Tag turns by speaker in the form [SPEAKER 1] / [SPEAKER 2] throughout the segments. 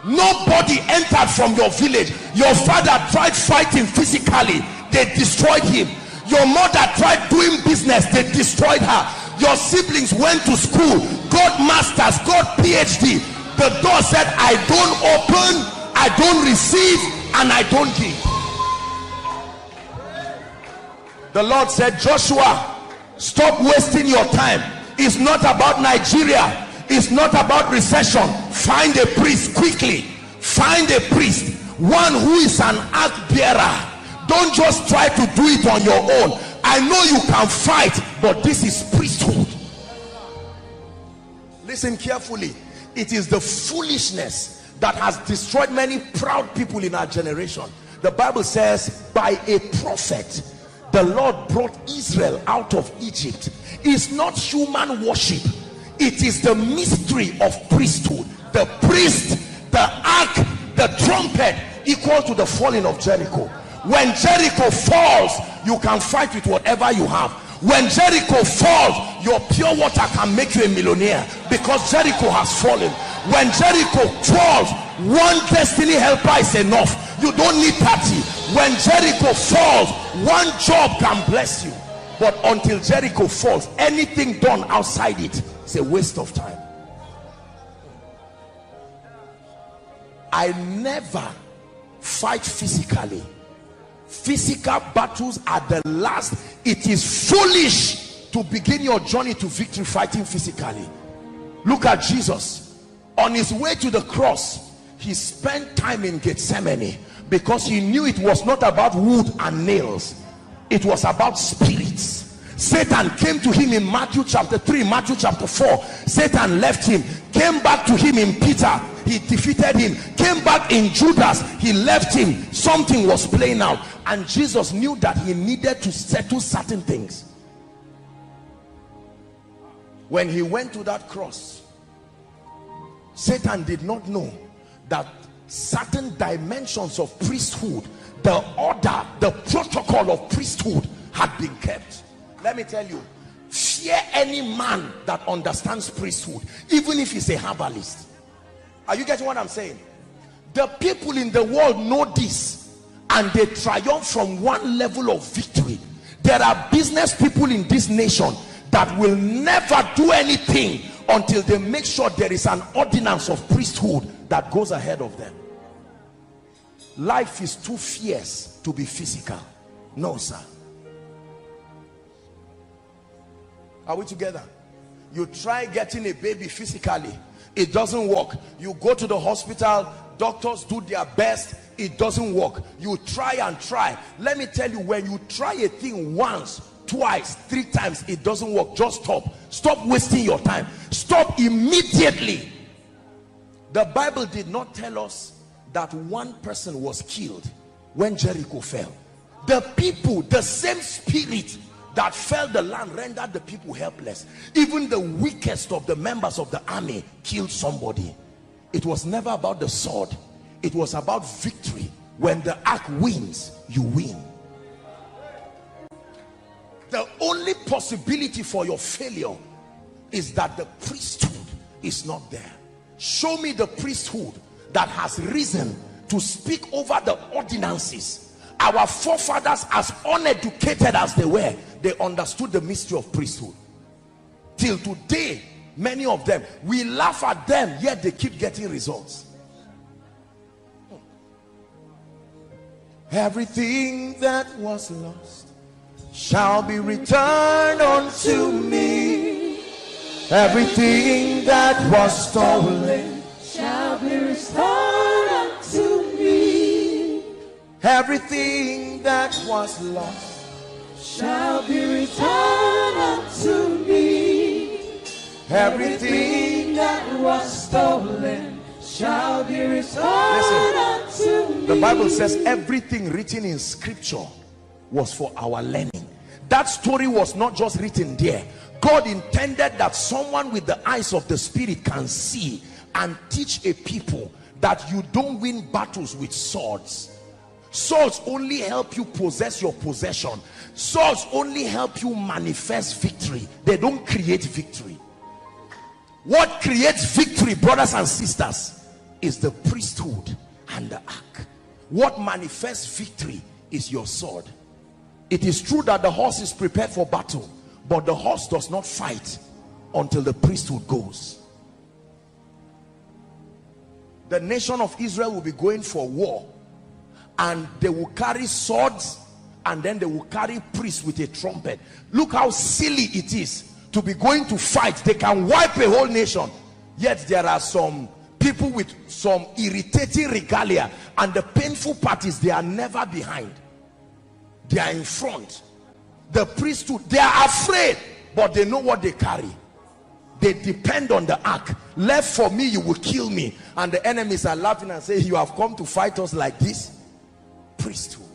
[SPEAKER 1] Nobody entered from your village. Your father tried fighting physically, they destroyed him. Your mother tried doing business, they destroyed her. Your siblings went to school, got masters, got PhD. The door said, I don't open, I don't receive, and I don't give. The Lord said, Joshua, stop wasting your time. It's not about Nigeria. It's not about recession. Find a priest quickly. Find a priest, one who is an ark bearer. Don't just try to do it on your own. I know you can fight, but this is priesthood. Listen carefully. It is the foolishness that has destroyed many proud people in our generation. The Bible says, by a prophet the Lord brought Israel out of Egypt. It's not human worship. It is the mystery of priesthood. The priest, the ark, the trumpet, equal to the falling of Jericho. When Jericho falls, you can fight with whatever you have. When Jericho falls, your pure water can make you a millionaire, because Jericho has fallen. When Jericho falls, one destiny helper is enough. You don't need 30. When Jericho falls, one job can bless you. But until Jericho falls, anything done outside it is a waste of time. I never fight physically. Physical battles are the last. It is foolish to begin your journey to victory fighting physically. Look at Jesus. On his way to the cross, he spent time in Gethsemane, because he knew it was not about wood and nails. It was about spirits. Satan came to him in Matthew chapter 3, Matthew chapter 4. Satan left him, came back to him in Peter. He defeated him, came back in Judas. He left him. Something was playing out, and Jesus knew that he needed to settle certain things. When he went to that cross, Satan did not know that certain dimensions of priesthood, the order, the protocol of priesthood had been kept. Let me tell you, fear any man that understands priesthood, even if he's a herbalist. Are you getting what I'm saying? The people in the world know this, and they triumph from one level of victory. There are business people in this nation that will never do anything until they make sure there is an ordinance of priesthood that goes ahead of them. Life is too fierce to be physical. No, sir. Are we together? You try getting a baby physically, it doesn't work. You go to the hospital, doctors do their best, it doesn't work. You try and try. Let me tell you, when you try a thing once, twice, 3 times, it doesn't work, just stop wasting your time. Stop immediately. The Bible did not tell us that one person was killed when Jericho fell. The people, the same spirit that fell the land, rendered the people helpless. Even the weakest of the members of the army killed somebody. It was never about the sword. It was about victory. When the ark wins, you win. The only possibility for your failure is that the priesthood is not there. Show me the priesthood that has risen to speak over the ordinances. Our forefathers, as uneducated as they were, they understood the mystery of priesthood. Till today, many of them, we laugh at them, yet they keep getting results. Everything that was lost shall be returned unto me. Everything that was stolen
[SPEAKER 2] shall be restored unto me.
[SPEAKER 1] Everything that was lost
[SPEAKER 2] shall be returned unto me.
[SPEAKER 1] Everything
[SPEAKER 2] that was stolen shall be restored unto me.
[SPEAKER 1] The Bible says everything written in scripture was for our learning. That story was not just written there. God intended that someone with the eyes of the spirit can see and teach a people that you don't win battles with swords. Swords only help you possess your possession. Swords only help you manifest victory. They don't create victory. What creates victory, brothers and sisters, is the priesthood and the ark. What manifests victory is your sword. It is true that the horse is prepared for battle, but the horse does not fight until the priesthood goes. The nation of Israel will be going for war, and they will carry swords, and then they will carry priests with a trumpet. Look how silly it is to be going to fight. They can wipe a whole nation, yet there are some people with some irritating regalia, and the painful part is they are never behind. They are in front. The priesthood, they are afraid, but they know what they carry. They depend on the ark. Left for me, you will kill me. And the enemies are laughing and say, you have come to fight us like this? Priesthood.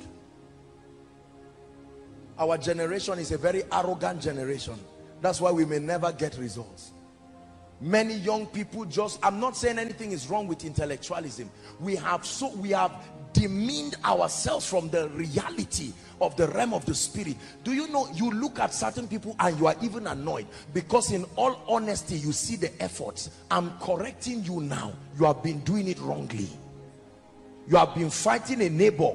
[SPEAKER 1] Our generation is a very arrogant generation. That's why we may never get results. Many young people just, I'm not saying anything is wrong with intellectualism. We have demeaned ourselves from the reality of the realm of the spirit. Do you know, you look at certain people and you are even annoyed, because in all honesty you see the efforts. I'm correcting you now. You have been doing it wrongly. You have been fighting a neighbor.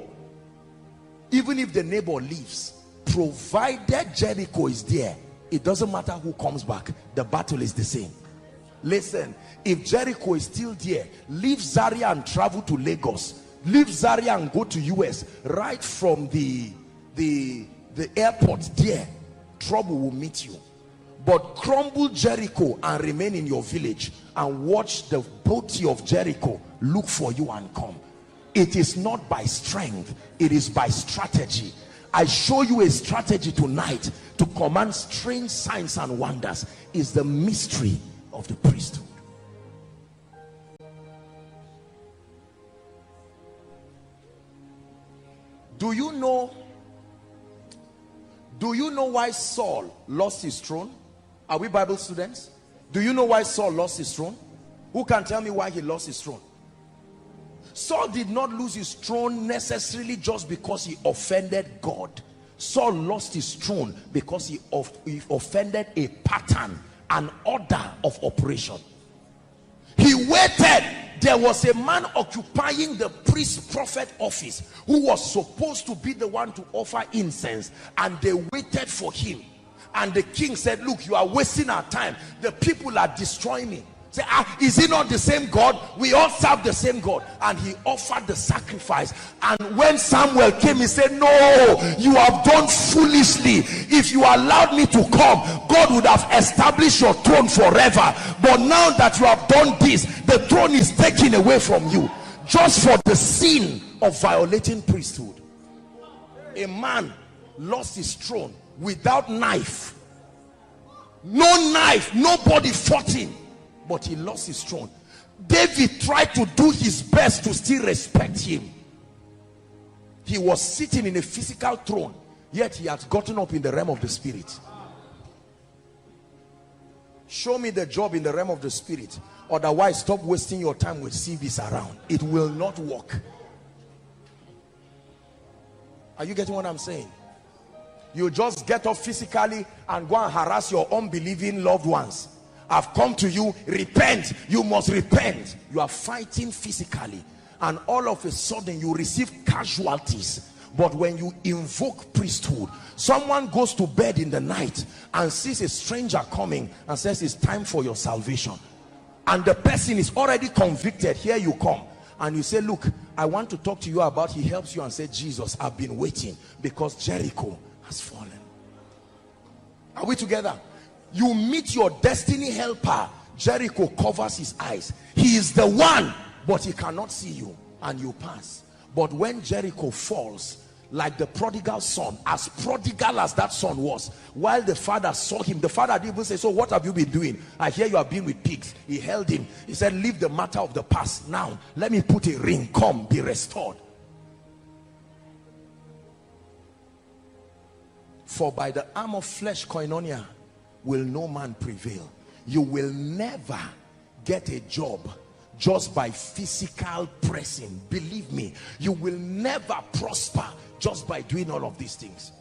[SPEAKER 1] Even if the neighbor leaves, provided Jericho is there, it doesn't matter who comes back, the battle is the same. Listen, if Jericho is still there, leave Zaria and travel to Lagos. Leave Zaria and go to US. Right from the airport there, trouble will meet you. But crumble Jericho and remain in your village and watch the booty of Jericho look for you and come. It is not by strength, it is by strategy. I show you a strategy tonight to command strange signs and wonders. Is the mystery of the priesthood. Do you know why Saul lost his throne? Are we Bible students? Do you know why Saul lost his throne? Who can tell me why he lost his throne? Saul did not lose his throne necessarily just because he offended God. Saul lost his throne because he offended a pattern, an order of operation. He waited. There was a man occupying the priest prophet office who was supposed to be the one to offer incense, and they waited for him. And the king said, look, you are wasting our time. The people are destroying me. Say, is he not the same God? We all serve the same God. And he offered the sacrifice. And when Samuel came, he said, no, you have done foolishly. If you allowed me to come, God would have established your throne forever. But now that you have done this, the throne is taken away from you, just for the sin of violating priesthood. A man lost his throne without knife. No knife, nobody fought him, but he lost his throne. David tried to do his best to still respect him. He was sitting in a physical throne, yet he had gotten up in the realm of the spirit. Show me the job in the realm of the spirit. Otherwise, stop wasting your time with CVs around. It will not work. Are you getting what I'm saying? You just get up physically and go and harass your unbelieving loved ones. I've come to you, repent. You must repent. You are fighting physically, and all of a sudden you receive casualties. But when you invoke priesthood, someone goes to bed in the night and sees a stranger coming and says, it's time for your salvation, and the person is already convicted. Here you come and you say, look, I want to talk to you about. He helps you and says, Jesus, I've been waiting because Jericho has fallen. Are we together? You meet your destiny helper. Jericho covers his eyes. He is the one, but he cannot see you, and you pass. But when Jericho falls, like the prodigal son, as prodigal as that son was, while the father saw him, the father didn't even say, so what have you been doing? I hear you have been with pigs. He held him. He said, leave the matter of the past. Now let me put a ring. Come, be restored. For by the arm of flesh, koinonia, will no man prevail. You will never get a job just by physical pressing. Believe me, you will never prosper just by doing all of these things.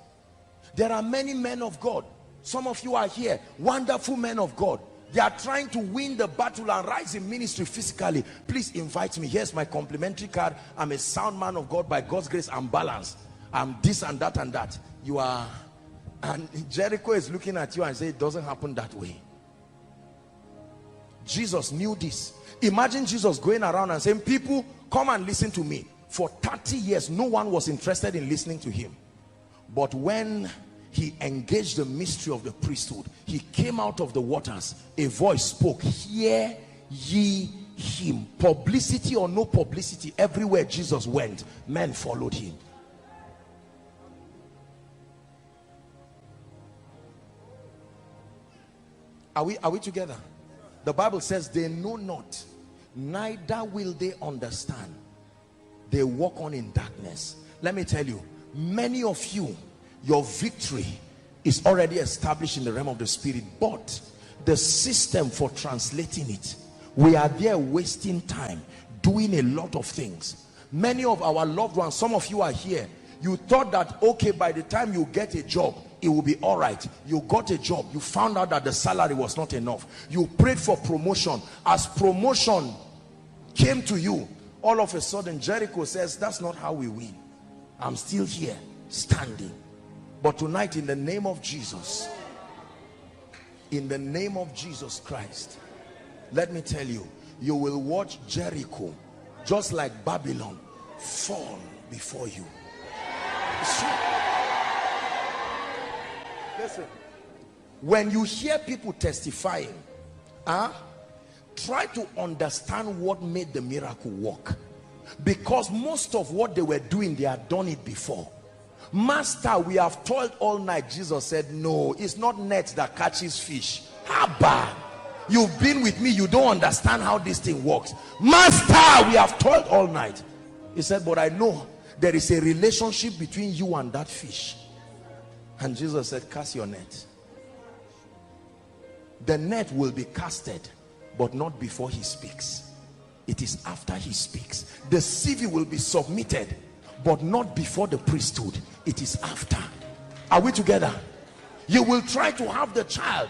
[SPEAKER 1] There are many men of God. Some of you are here, wonderful men of God. They are trying to win the battle and rise in ministry physically. Please invite me. Here's my complimentary card. I'm a sound man of God. By God's grace, I'm balanced. I'm this and that and that. You are, and Jericho is looking at you and say, it doesn't happen that way. Jesus knew this. Imagine Jesus going around and saying, people, come and listen to me. For 30 years, no one was interested in listening to him. But when he engaged the mystery of the priesthood, he came out of the waters, a voice spoke, hear ye him. Publicity or no publicity, everywhere Jesus went, men followed him. Are we together? The Bible says they know not, neither will they understand. They walk on in darkness. Let me tell you, many of you, your victory is already established in the realm of the spirit, but the system for translating it, we are there wasting time doing a lot of things. Many of our loved ones, some of you are here, you thought that okay, by the time you get a job it will be all right. You got a job, you found out that the salary was not enough, you prayed for promotion. As promotion came to you, all of a sudden Jericho says, that's not how we win. I'm still here standing. But tonight, in the name of Jesus, in the name of Jesus Christ, let me tell you, you will watch Jericho, just like Babylon, fall before you. Listen, when you hear people testifying, try to understand what made the miracle work, because most of what they were doing, they had done it before. Master, we have toiled all night. Jesus said, no, it's not net that catches fish. Haba, you've been with me, you don't understand how this thing works. Master, we have toiled all night. He said, but I know there is a relationship between you and that fish. And Jesus said, cast your net. The net will be casted, but not before he speaks. It is after he speaks. The CV will be submitted, but not before the priesthood. It is after. Are we together? You will try to have the child,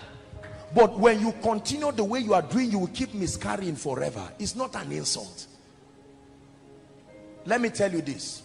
[SPEAKER 1] but when you continue the way you are doing, you will keep miscarrying forever. It's not an insult. Let me tell you this,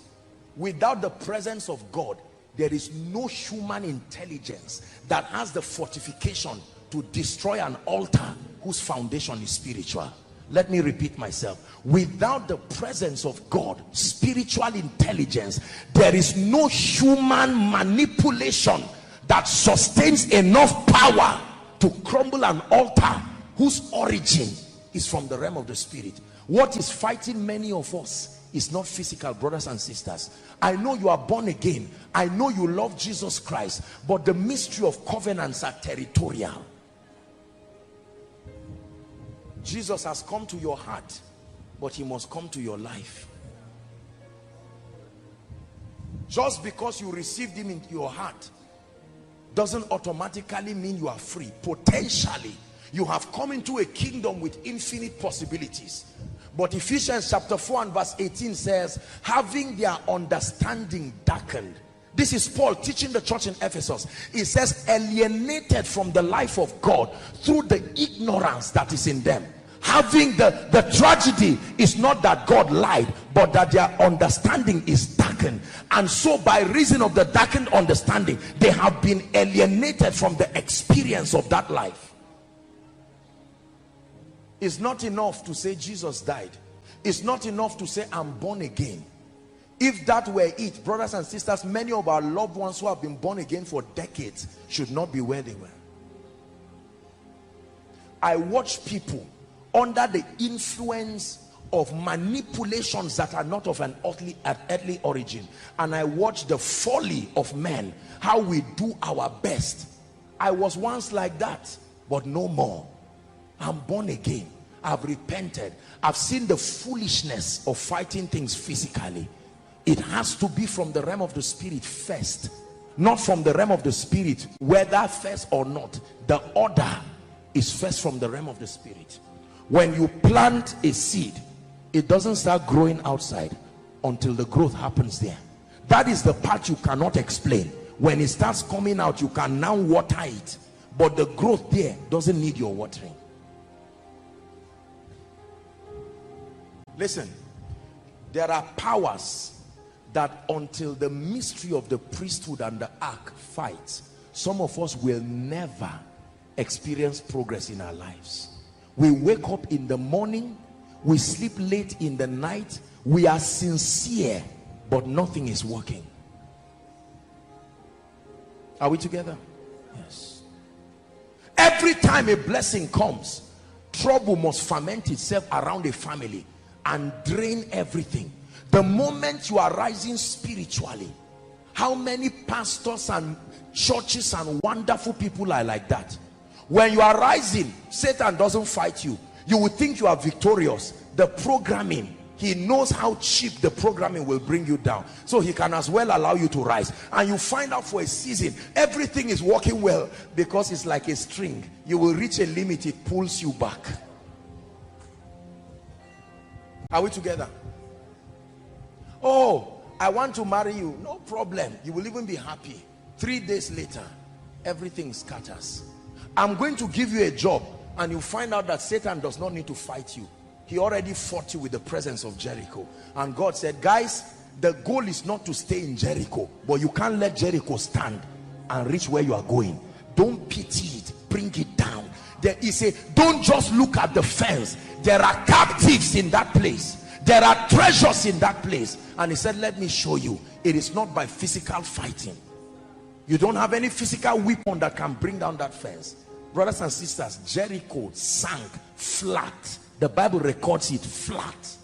[SPEAKER 1] without the presence of God, there is no human intelligence that has the fortification to destroy an altar whose foundation is spiritual. Let me repeat myself. Without the presence of God, spiritual intelligence, there is no human manipulation that sustains enough power to crumble an altar whose origin is from the realm of the spirit. What is fighting many of us is not physical, brothers and sisters. I know you are born again. I know you love Jesus Christ, but the mystery of covenants are territorial. Jesus has come to your heart, but he must come to your life. Just because you received him into your heart doesn't automatically mean you are free. Potentially, you have come into a kingdom with infinite possibilities. But Ephesians chapter 4 and verse 18 says, having their understanding darkened. This is Paul teaching the church in Ephesus. He says, alienated from the life of God through the ignorance that is in them. Having the tragedy is not that God lied, but that their understanding is darkened. And so by reason of the darkened understanding, they have been alienated from the experience of that life. It's not enough to say Jesus died. It's not enough to say I'm born again. If that were it, brothers and sisters, many of our loved ones who have been born again for decades should not be where they were. I watch people under the influence of manipulations that are not of an earthly origin, and I watch the folly of men, how we do our best. I was once like that, but no more. I'm born again. I've repented. I've seen the foolishness of fighting things physically. It has to be from the realm of the spirit first, not from the realm of the spirit, whether first or not. The order is first from the realm of the spirit. When you plant a seed, it doesn't start growing outside until the growth happens there. That is the part you cannot explain. When it starts coming out, you can now water it, but the growth there doesn't need your watering. Listen, there are powers that until the mystery of the priesthood and the ark fights, some of us will never experience progress in our lives. We wake up in the morning, we sleep late in the night, we are sincere, but nothing is working. Are we together? Yes. Every time a blessing comes, trouble must ferment itself around a family and drain everything. The moment you are rising spiritually, how many pastors and churches and wonderful people are like that? When you are rising, Satan doesn't fight you. You will think you are victorious. The programming, he knows how cheap the programming will bring you down, so he can as well allow you to rise. And you find out for a season everything is working well, because it's like a string. You will reach a limit, it pulls you back. Are we together? Oh, I want to marry you. No problem. You will even be happy. 3 days later, everything scatters. I'm going to give you a job, and you find out that Satan does not need to fight you. He already fought you with the presence of Jericho. And God said, guys, the goal is not to stay in Jericho, but you can't let Jericho stand and reach where you are going. Don't pity it, bring it down. There is a, don't just look at the fence. There are captives in that place. There are treasures in that place. And he said, let me show you. It is not by physical fighting. You don't have any physical weapon that can bring down that fence. Brothers and sisters, Jericho sank flat. The Bible records it flat.